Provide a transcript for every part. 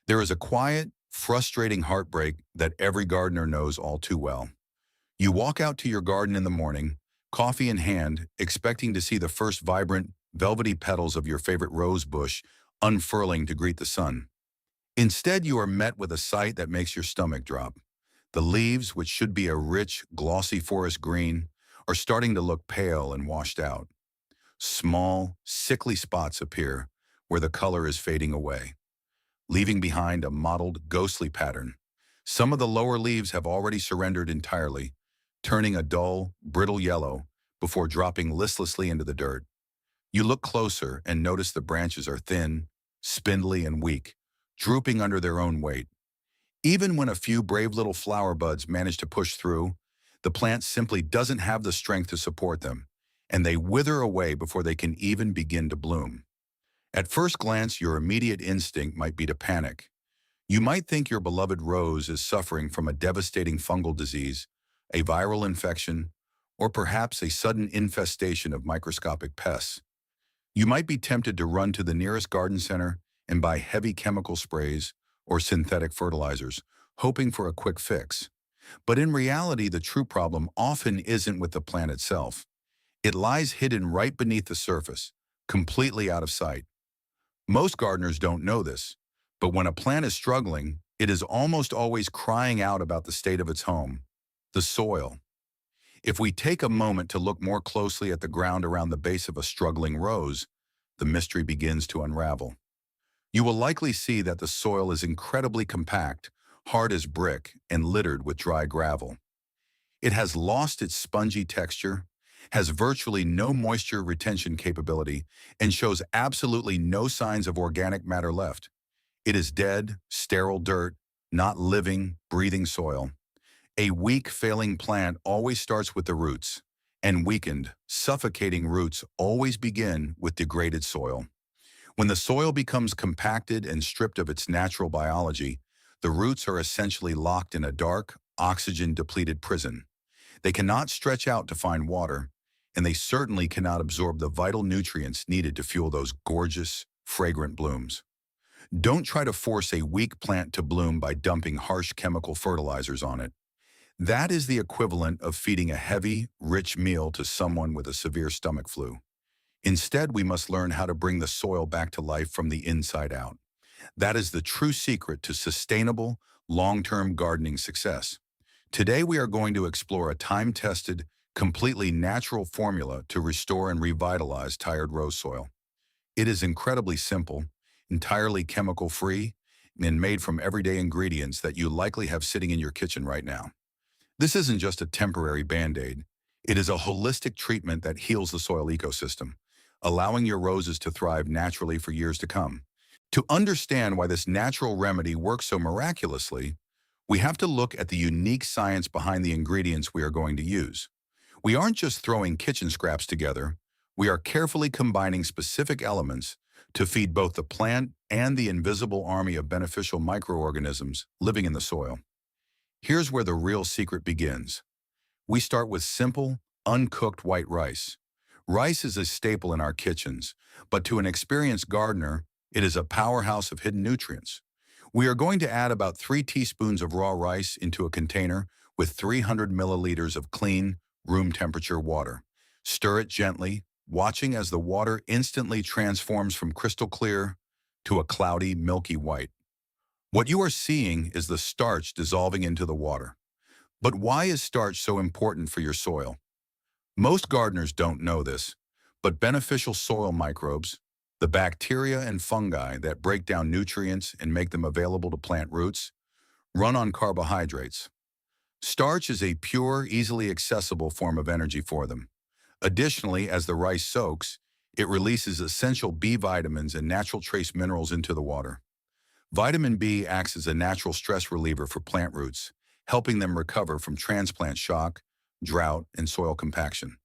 There is a quiet, frustrating heartbreak that every gardener knows all too well. You walk out to your garden in the morning, coffee in hand, expecting to see the first vibrant, velvety petals of your favorite rose bush unfurling to greet the sun. Instead, you are met with a sight that makes your stomach drop. The leaves, which should be a rich, glossy forest green, are starting to look pale and washed out. Small, sickly spots appear where the color is fading away, leaving behind a mottled, ghostly pattern. Some of the lower leaves have already surrendered entirely, turning a dull, brittle yellow before dropping listlessly into the dirt. You look closer and notice the branches are thin, spindly, and weak, drooping under their own weight. Even when a few brave little flower buds manage to push through, the plant simply doesn't have the strength to support them, and they wither away before they can even begin to bloom. At first glance, your immediate instinct might be to panic. You might think your beloved rose is suffering from a devastating fungal disease, a viral infection, or perhaps a sudden infestation of microscopic pests. You might be tempted to run to the nearest garden center and buy heavy chemical sprays or synthetic fertilizers, hoping for a quick fix. But in reality, the true problem often isn't with the plant itself. It lies hidden right beneath the surface, completely out of sight. Most gardeners don't know this, but when a plant is struggling, it is almost always crying out about the state of its home, the soil. If we take a moment to look more closely at the ground around the base of a struggling rose, the mystery begins to unravel. You will likely see that the soil is incredibly compact, hard as brick, and littered with dry gravel. It has lost its spongy texture, has virtually no moisture retention capability, and shows absolutely no signs of organic matter left. It is dead, sterile dirt, not living, breathing soil. A weak, failing plant always starts with the roots, and weakened, suffocating roots always begin with degraded soil. When the soil becomes compacted and stripped of its natural biology, the roots are essentially locked in a dark, oxygen-depleted prison. They cannot stretch out to find water, and they certainly cannot absorb the vital nutrients needed to fuel those gorgeous, fragrant blooms. Don't try to force a weak plant to bloom by dumping harsh chemical fertilizers on it. That is the equivalent of feeding a heavy, rich meal to someone with a severe stomach flu. Instead, we must learn how to bring the soil back to life from the inside out. That is the true secret to sustainable, long-term gardening success. Today, we are going to explore a time-tested, completely natural formula to restore and revitalize tired rose soil. It is incredibly simple, entirely chemical-free, and made from everyday ingredients that you likely have sitting in your kitchen right now. This isn't just a temporary Band-Aid. It is a holistic treatment that heals the soil ecosystem, allowing your roses to thrive naturally for years to come. To understand why this natural remedy works so miraculously, we have to look at the unique science behind the ingredients we are going to use. We aren't just throwing kitchen scraps together, we are carefully combining specific elements to feed both the plant and the invisible army of beneficial microorganisms living in the soil. Here's where the real secret begins. We start with simple, uncooked white rice. Rice is a staple in our kitchens, but to an experienced gardener, it is a powerhouse of hidden nutrients. We are going to add about 3 teaspoons of raw rice into a container with 300 milliliters of clean, room temperature water. Stir it gently, watching as the water instantly transforms from crystal clear to a cloudy, milky white. What you are seeing is the starch dissolving into the water. But why is starch so important for your soil? Most gardeners don't know this, but beneficial soil microbes, the bacteria and fungi that break down nutrients and make them available to plant roots, run on carbohydrates. Starch is a pure, easily accessible form of energy for them. Additionally, as the rice soaks, it releases essential B vitamins and natural trace minerals into the water. Vitamin B acts as a natural stress reliever for plant roots, helping them recover from transplant shock, drought, and soil compaction.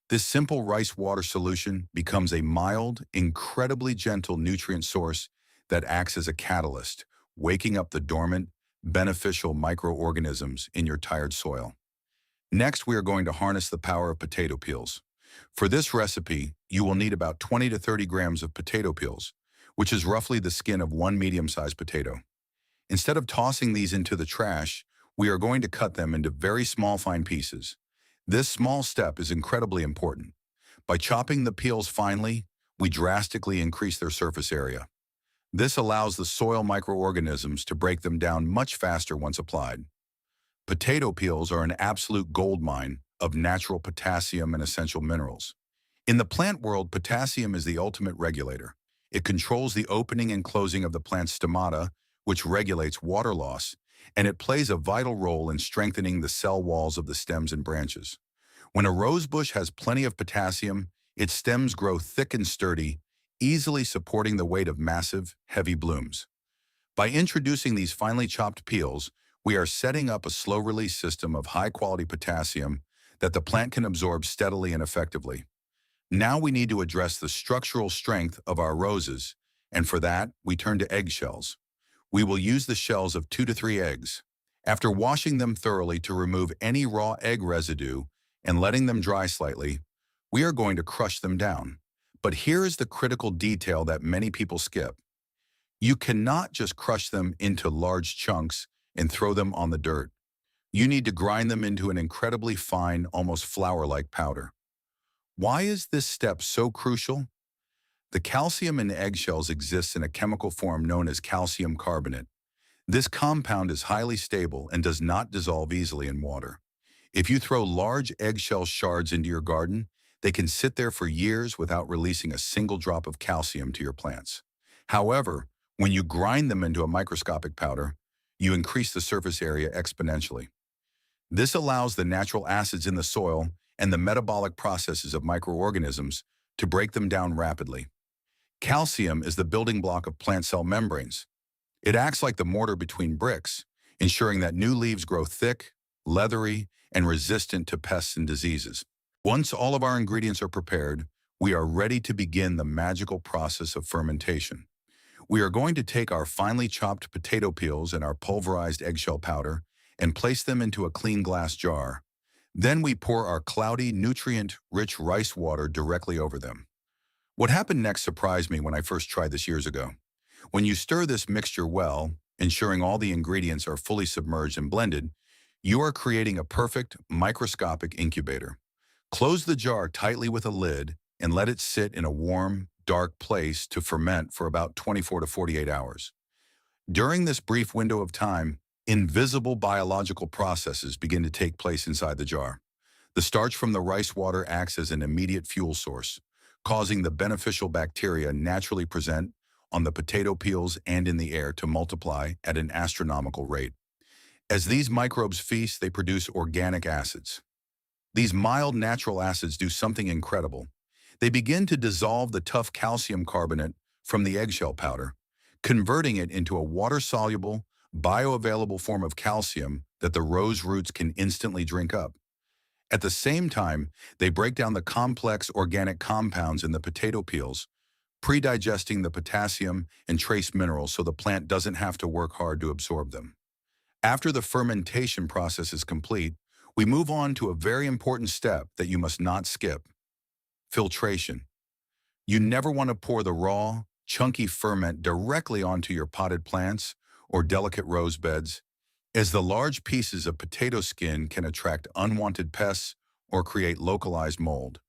This simple rice water solution becomes a mild, incredibly gentle nutrient source that acts as a catalyst, waking up the dormant, beneficial microorganisms in your tired soil. Next, we are going to harness the power of potato peels. For this recipe, you will need about 20 to 30 grams of potato peels, which is roughly the skin of one medium-sized potato. Instead of tossing these into the trash, we are going to cut them into very small fine pieces. This small step is incredibly important. By chopping the peels finely, we drastically increase their surface area. This allows the soil microorganisms to break them down much faster once applied. Potato peels are an absolute goldmine of natural potassium and essential minerals. In the plant world, potassium is the ultimate regulator. It controls the opening and closing of the plant's stomata, which regulates water loss, and it plays a vital role in strengthening the cell walls of the stems and branches. When a rose bush has plenty of potassium, its stems grow thick and sturdy, easily supporting the weight of massive, heavy blooms. By introducing these finely chopped peels, we are setting up a slow-release system of high-quality potassium that the plant can absorb steadily and effectively. Now we need to address the structural strength of our roses, and for that, we turn to eggshells. We will use the shells of 2 to 3 eggs. After washing them thoroughly to remove any raw egg residue and letting them dry slightly, we are going to crush them down. But here is the critical detail that many people skip. You cannot just crush them into large chunks and throw them on the dirt. You need to grind them into an incredibly fine, almost flour-like powder. Why is this step so crucial? The calcium in eggshells exists in a chemical form known as calcium carbonate. This compound is highly stable and does not dissolve easily in water. If you throw large eggshell shards into your garden, they can sit there for years without releasing a single drop of calcium to your plants. However, when you grind them into a microscopic powder, you increase the surface area exponentially. This allows the natural acids in the soil and the metabolic processes of microorganisms to break them down rapidly. Calcium is the building block of plant cell membranes. It acts like the mortar between bricks, ensuring that new leaves grow thick, leathery, and resistant to pests and diseases. Once all of our ingredients are prepared, we are ready to begin the magical process of fermentation. We are going to take our finely chopped potato peels and our pulverized eggshell powder and place them into a clean glass jar. Then we pour our cloudy, nutrient-rich rice water directly over them. What happened next surprised me when I first tried this years ago. When you stir this mixture well, ensuring all the ingredients are fully submerged and blended, you are creating a perfect microscopic incubator. Close the jar tightly with a lid and let it sit in a warm, dark place to ferment for about 24 to 48 hours. During this brief window of time, invisible biological processes begin to take place inside the jar. The starch from the rice water acts as an immediate fuel source, causing the beneficial bacteria naturally present on the potato peels and in the air to multiply at an astronomical rate. As these microbes feast, they produce organic acids. These mild natural acids do something incredible. They begin to dissolve the tough calcium carbonate from the eggshell powder, converting it into a water-soluble, bioavailable form of calcium that the rose roots can instantly drink up. At the same time, they break down the complex organic compounds in the potato peels, pre-digesting the potassium and trace minerals so the plant doesn't have to work hard to absorb them. After the fermentation process is complete, we move on to a very important step that you must not skip: filtration. You never want to pour the raw, chunky ferment directly onto your potted plants or delicate rose beds, as the large pieces of potato skin can attract unwanted pests or create localized mold.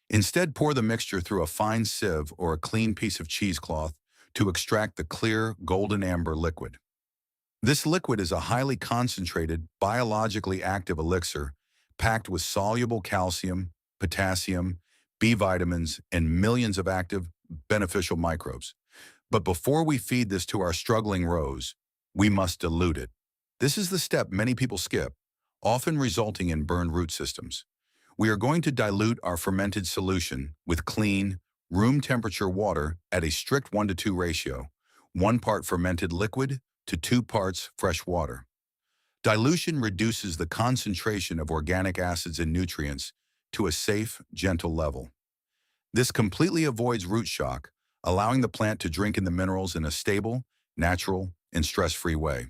Instead, pour the mixture through a fine sieve or a clean piece of cheesecloth to extract the clear, golden amber liquid. This liquid is a highly concentrated, biologically active elixir packed with soluble calcium, potassium, B vitamins, and millions of active, beneficial microbes. But before we feed this to our struggling rose, we must dilute it. This is the step many people skip, often resulting in burned root systems. We are going to dilute our fermented solution with clean, room temperature water at a strict 1:2 ratio, 1 part fermented liquid to 2 parts fresh water. Dilution reduces the concentration of organic acids and nutrients to a safe, gentle level. This completely avoids root shock, allowing the plant to drink in the minerals in a stable, natural, and stress-free way.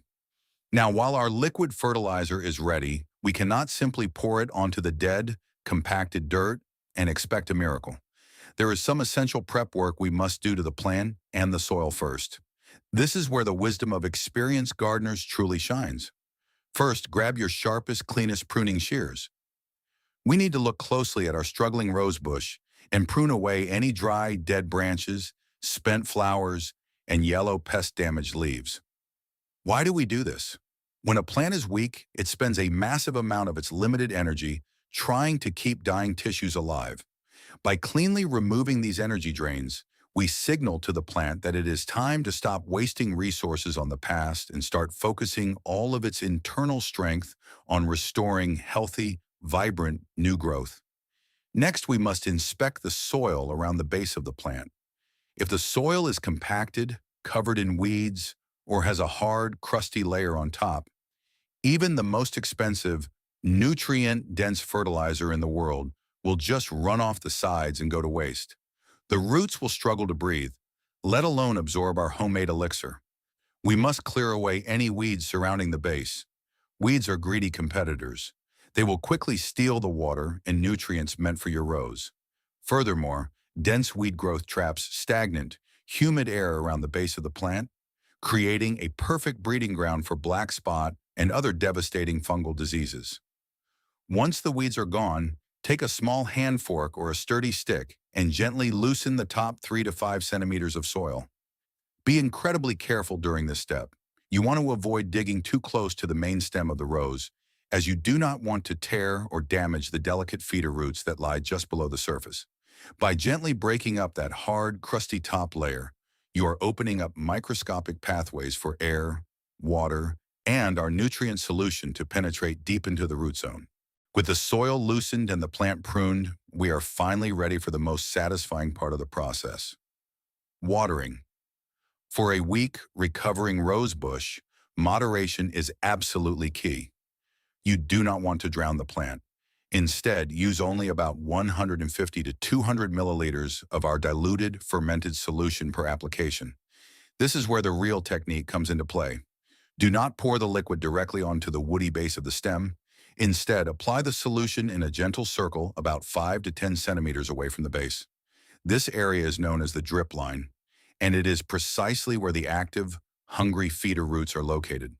Now, while our liquid fertilizer is ready, we cannot simply pour it onto the dead, compacted dirt and expect a miracle. There is some essential prep work we must do to the plant and the soil first. This is where the wisdom of experienced gardeners truly shines. First, grab your sharpest, cleanest pruning shears. We need to look closely at our struggling rose bush and prune away any dry, dead branches, spent flowers, and yellow pest-damaged leaves. Why do we do this? When a plant is weak, it spends a massive amount of its limited energy trying to keep dying tissues alive. By cleanly removing these energy drains, we signal to the plant that it is time to stop wasting resources on the past and start focusing all of its internal strength on restoring healthy, vibrant new growth. Next, we must inspect the soil around the base of the plant. If the soil is compacted, covered in weeds, or has a hard, crusty layer on top, even the most expensive, nutrient-dense fertilizer in the world will just run off the sides and go to waste. The roots will struggle to breathe, let alone absorb our homemade elixir. We must clear away any weeds surrounding the base. Weeds are greedy competitors. They will quickly steal the water and nutrients meant for your rows. Furthermore, dense weed growth traps stagnant, humid air around the base of the plant, creating a perfect breeding ground for black spot and other devastating fungal diseases. Once the weeds are gone, take a small hand fork or a sturdy stick and gently loosen the top 3 to 5 centimeters of soil. Be incredibly careful during this step. You want to avoid digging too close to the main stem of the rose, as you do not want to tear or damage the delicate feeder roots that lie just below the surface. By gently breaking up that hard, crusty top layer, you are opening up microscopic pathways for air, water, and our nutrient solution to penetrate deep into the root zone. With the soil loosened and the plant pruned, we are finally ready for the most satisfying part of the process: watering. For a weak, recovering rose bush, moderation is absolutely key. You do not want to drown the plant. Instead, use only about 150 to 200 milliliters of our diluted fermented solution per application. This is where the real technique comes into play. Do not pour the liquid directly onto the woody base of the stem. Instead, apply the solution in a gentle circle about 5 to 10 centimeters away from the base. This area is known as the drip line, and it is precisely where the active, hungry feeder roots are located.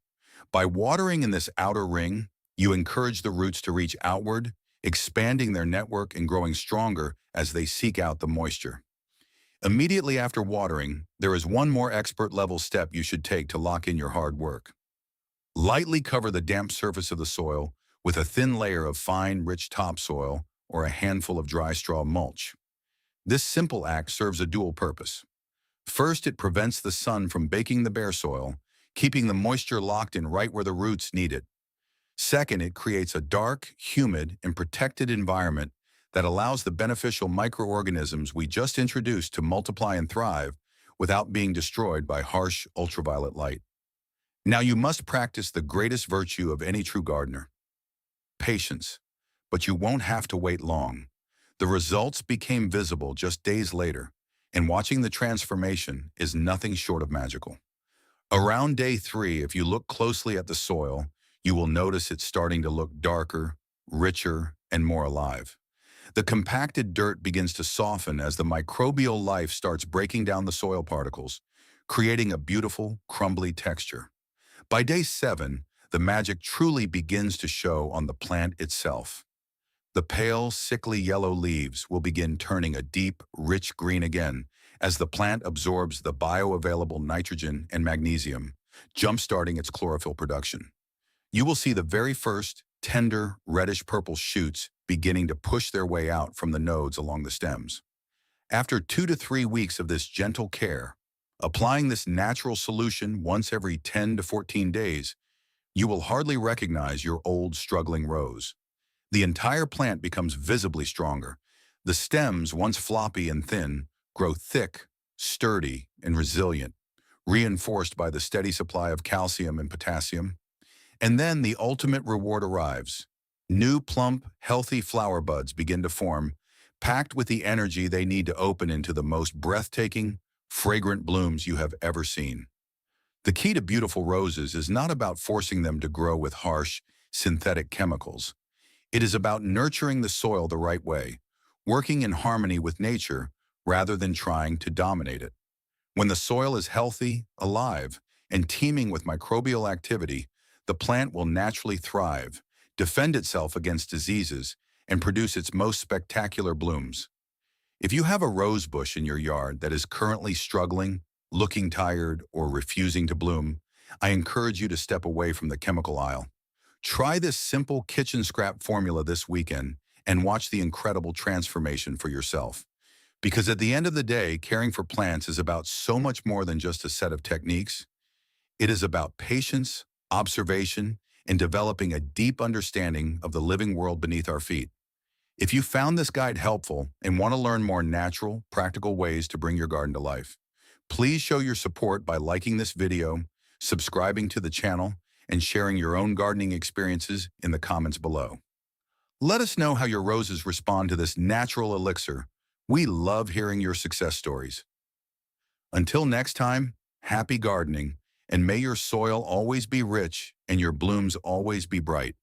By watering in this outer ring, you encourage the roots to reach outward, expanding their network and growing stronger as they seek out the moisture. Immediately after watering, there is one more expert-level step you should take to lock in your hard work. Lightly cover the damp surface of the soil with a thin layer of fine, rich topsoil or a handful of dry straw mulch. This simple act serves a dual purpose. First, it prevents the sun from baking the bare soil, keeping the moisture locked in right where the roots need it. Second, it creates a dark, humid, and protected environment that allows the beneficial microorganisms we just introduced to multiply and thrive without being destroyed by harsh ultraviolet light. Now you must practice the greatest virtue of any true gardener: patience. But you won't have to wait long. The results became visible just days later, and watching the transformation is nothing short of magical. Around day 3, if you look closely at the soil, you will notice it's starting to look darker, richer, and more alive. The compacted dirt begins to soften as the microbial life starts breaking down the soil particles, creating a beautiful, crumbly texture. By day 7, the magic truly begins to show on the plant itself. The pale, sickly yellow leaves will begin turning a deep, rich green again as the plant absorbs the bioavailable nitrogen and magnesium, jump-starting its chlorophyll production. You will see the very first, tender, reddish-purple shoots beginning to push their way out from the nodes along the stems. After 2 to 3 weeks of this gentle care, applying this natural solution once every 10 to 14 days, you will hardly recognize your old, struggling rose. The entire plant becomes visibly stronger. The stems, once floppy and thin, grow thick, sturdy, and resilient, reinforced by the steady supply of calcium and potassium. And then the ultimate reward arrives. New, plump, healthy flower buds begin to form, packed with the energy they need to open into the most breathtaking, fragrant blooms you have ever seen. The key to beautiful roses is not about forcing them to grow with harsh, synthetic chemicals. It is about nurturing the soil the right way, working in harmony with nature rather than trying to dominate it. When the soil is healthy, alive, and teeming with microbial activity, the plant will naturally thrive, defend itself against diseases, and produce its most spectacular blooms. If you have a rose bush in your yard that is currently struggling, looking tired, or refusing to bloom, I encourage you to step away from the chemical aisle. Try this simple kitchen scrap formula this weekend and watch the incredible transformation for yourself. Because at the end of the day, caring for plants is about so much more than just a set of techniques. It is about patience, observation, and developing a deep understanding of the living world beneath our feet. If you found this guide helpful and want to learn more natural, practical ways to bring your garden to life, please show your support by liking this video, subscribing to the channel, and sharing your own gardening experiences in the comments below. Let us know how your roses respond to this natural elixir. We love hearing your success stories. Until next time, happy gardening, and may your soil always be rich and your blooms always be bright.